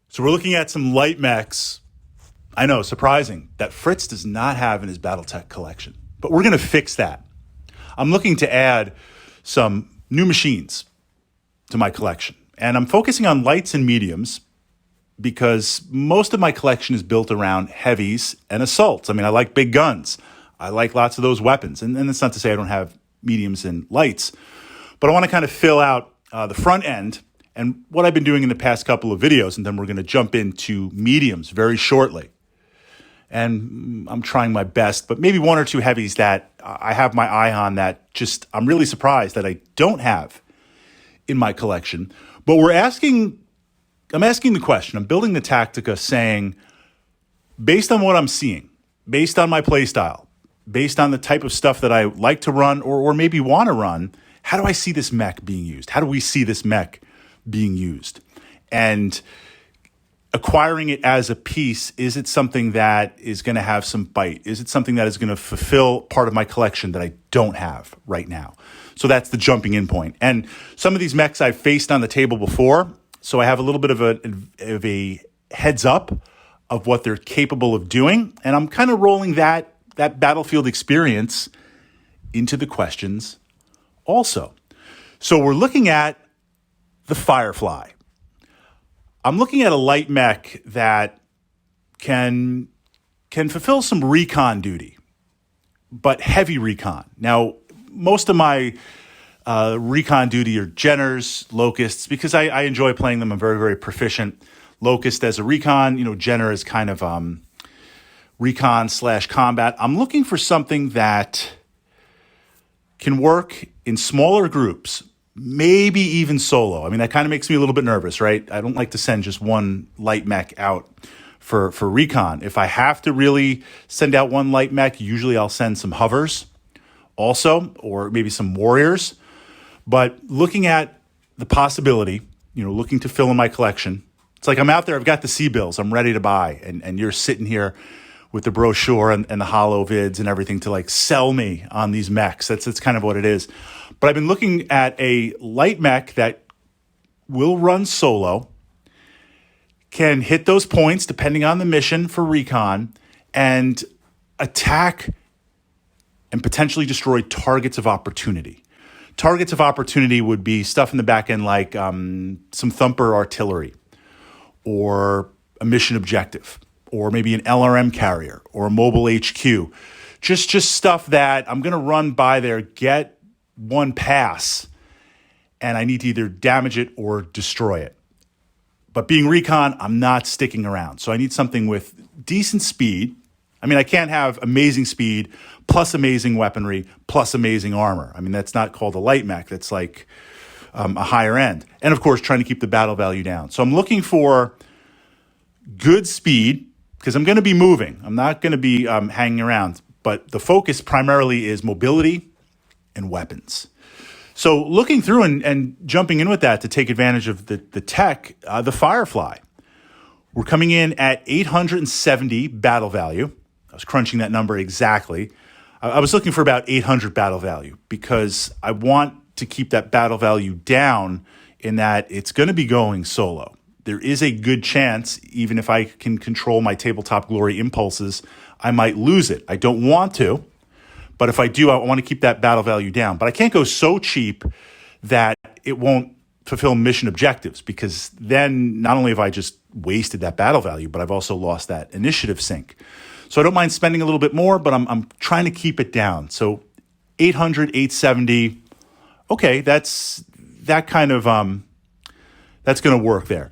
So we're looking at some light mechs. I know, surprising, that Fritz does not have in his Battletech collection. But we're going to fix that. I'm looking to add some new machines to my collection. And I'm focusing on lights and mediums because most of my collection is built around heavies and assaults. I mean, I like big guns. I like lots of those weapons. And that's not to say I don't have mediums and lights. But I want to kind of fill out the front end and what I've been doing in the past couple of videos. And then we're going to jump into mediums very shortly. And I'm trying my best, but maybe one or two heavies that I have my eye on that just I'm really surprised that I don't have in my collection. But I'm asking the question, I'm building the Tactica saying, based on what I'm seeing, based on my playstyle, based on the type of stuff that I like to run or maybe want to run, how do I see this mech being used? How do we see this mech being used? And acquiring it as a piece, is it something that is going to have some bite? Is it something that is going to fulfill part of my collection that I don't have right now? So that's the jumping in point. And some of these mechs I've faced on the table before, so I have a little bit of a heads up of what they're capable of doing. And I'm kind of rolling that battlefield experience into the questions also. So we're looking at the Firefly. I'm looking at a light mech that can fulfill some recon duty, but heavy recon. Now, most of my recon duty are Jenners, Locusts, because I enjoy playing them. I'm very, very proficient. Locust as a recon, Jenner is kind of recon/combat. I'm looking for something that can work in smaller groups, maybe even solo. I mean, that kind of makes me a little bit nervous, right? I don't like to send just one light mech out for recon. If I have to really send out one light mech, usually I'll send some hovers also, or maybe some warriors. But looking at the possibility, looking to fill in my collection, it's like I'm out there, I've got the C-bills, I'm ready to buy, and you're sitting here with the brochure and the holo vids and everything to like sell me on these mechs. That's kind of what it is. But I've been looking at a light mech that will run solo, can hit those points depending on the mission for recon, and attack and potentially destroy targets of opportunity. Targets of opportunity would be stuff in the back end like some thumper artillery or a mission objective, or maybe an LRM carrier or a mobile HQ. Just stuff that I'm going to run by there, get one pass, and I need to either damage it or destroy it. But being recon, I'm not sticking around. So I need something with decent speed. I mean, I can't have amazing speed plus amazing weaponry plus amazing armor. I mean, that's not called a light mech. That's like a higher end. And of course, trying to keep the battle value down. So I'm looking for good speed because I'm going to be moving. I'm not going to be hanging around. But the focus primarily is mobility and weapons. So looking through and jumping in with that to take advantage of the tech, the Firefly. We're coming in at 870 battle value. I was crunching that number exactly. I was looking for about 800 battle value because I want to keep that battle value down in that it's going to be going solo. There is a good chance, even if I can control my tabletop glory impulses, I might lose it. I don't want to, but if I do, I want to keep that battle value down. But I can't go so cheap that it won't fulfill mission objectives, because then not only have I just wasted that battle value, but I've also lost that initiative sync. So I don't mind spending a little bit more, but I'm trying to keep it down. So 800, 870, okay, that's going to work there.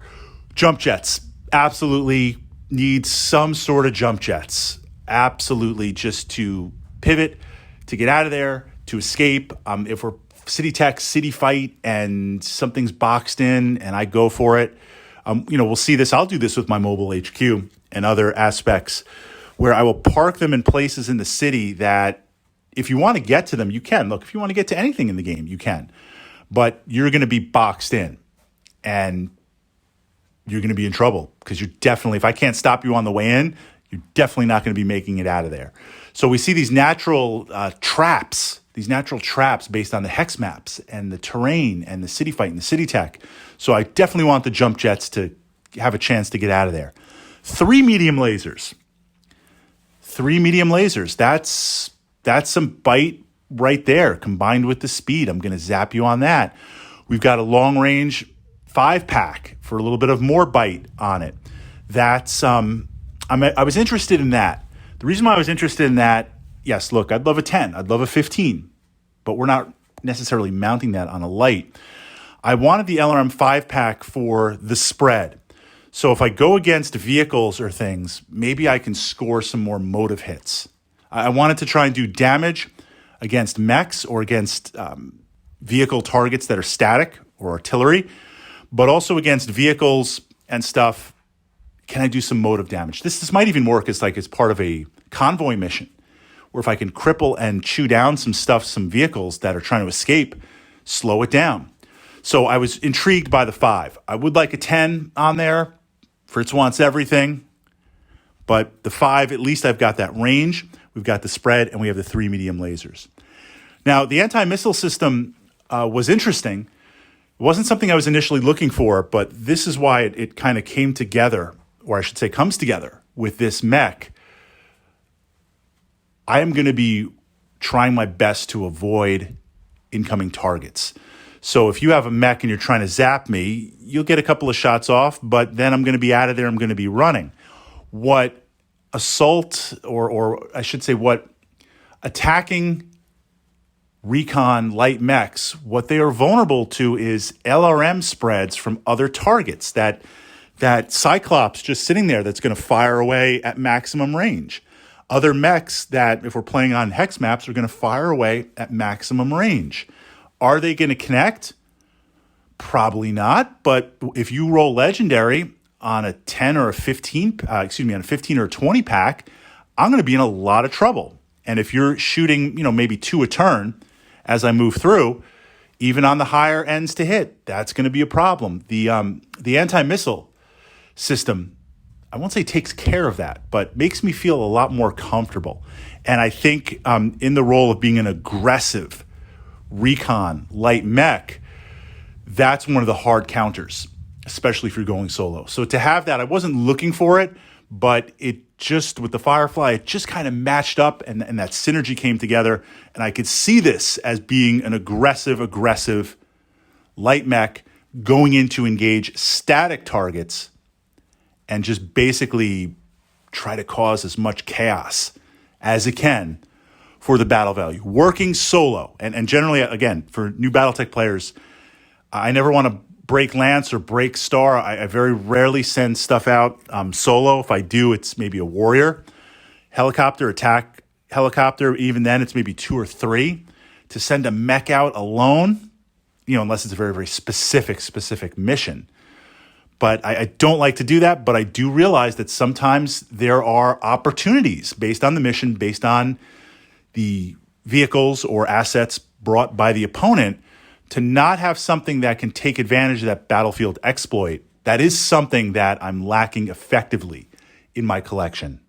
Jump jets, absolutely need some sort of jump jets. Absolutely, just to pivot, to get out of there, to escape. If we're city tech, city fight, and something's boxed in and I go for it, we'll see this. I'll do this with my mobile HQ and other aspects where I will park them in places in the city that if you want to get to them, you can. Look, if you want to get to anything in the game, you can. But you're going to be boxed in and you're going to be in trouble because you're definitely, if I can't stop you on the way in, you're definitely not going to be making it out of there. So we see these natural traps based on the hex maps and the terrain and the city fight and the city tech. So I definitely want the jump jets to have a chance to get out of there. 3 medium lasers. 3 medium lasers. That's some bite right there combined with the speed. I'm going to zap you on that. We've got a long range 5-pack for a little bit of more bite on it. That's I was interested in that. The reason why I was interested in that, yes, look, I'd love a 10, I'd love a 15, but we're not necessarily mounting that on a light. I wanted the LRM 5-pack for the spread. So if I go against vehicles or things, maybe I can score some more motive hits. I wanted to try and do damage against mechs or against vehicle targets that are static or artillery, but also against vehicles and stuff. Can I do some motive damage? This might even work as part of a convoy mission, where if I can cripple and chew down some stuff, some vehicles that are trying to escape, slow it down. So I was intrigued by the 5. I would like a 10 on there. Fritz wants everything. But the 5, at least I've got that range. We've got the spread, and we have the 3 medium lasers. Now, the anti-missile system was interesting. It wasn't something I was initially looking for, but this is why it kind of came together, or I should say comes together with this mech. I am going to be trying my best to avoid incoming targets. So if you have a mech and you're trying to zap me, you'll get a couple of shots off, but then I'm going to be out of there. I'm going to be running. What assault, or I should say what attacking recon light mechs, what they are vulnerable to is LRM spreads from other targets. That Cyclops just sitting there that's going to fire away at maximum range. Other mechs that, if we're playing on hex maps, are going to fire away at maximum range. Are they going to connect? Probably not. But if you roll legendary on a 10 or a 15, on a 15 or a 20 pack, I'm going to be in a lot of trouble. And if you're shooting, maybe 2 a turn as I move through, even on the higher ends to hit, that's going to be a problem. The anti-missile system, I won't say takes care of that, but makes me feel a lot more comfortable. And I think in the role of being an aggressive recon light mech, that's one of the hard counters, especially if you're going solo. So to have that, I wasn't looking for it, but it just, with the Firefly, it just kind of matched up and that synergy came together. And I could see this as being an aggressive light mech going in to engage static targets and just basically try to cause as much chaos as it can for the battle value. Working solo, and generally, again, for new Battletech players, I never want to break Lance or break Star. I very rarely send stuff out solo. If I do, it's maybe a warrior. Helicopter, attack helicopter, even then it's maybe 2 or 3. To send a mech out alone, unless it's a very, very specific mission. But I don't like to do that, but I do realize that sometimes there are opportunities based on the mission, based on the vehicles or assets brought by the opponent, to not have something that can take advantage of that battlefield exploit. That is something that I'm lacking effectively in my collection.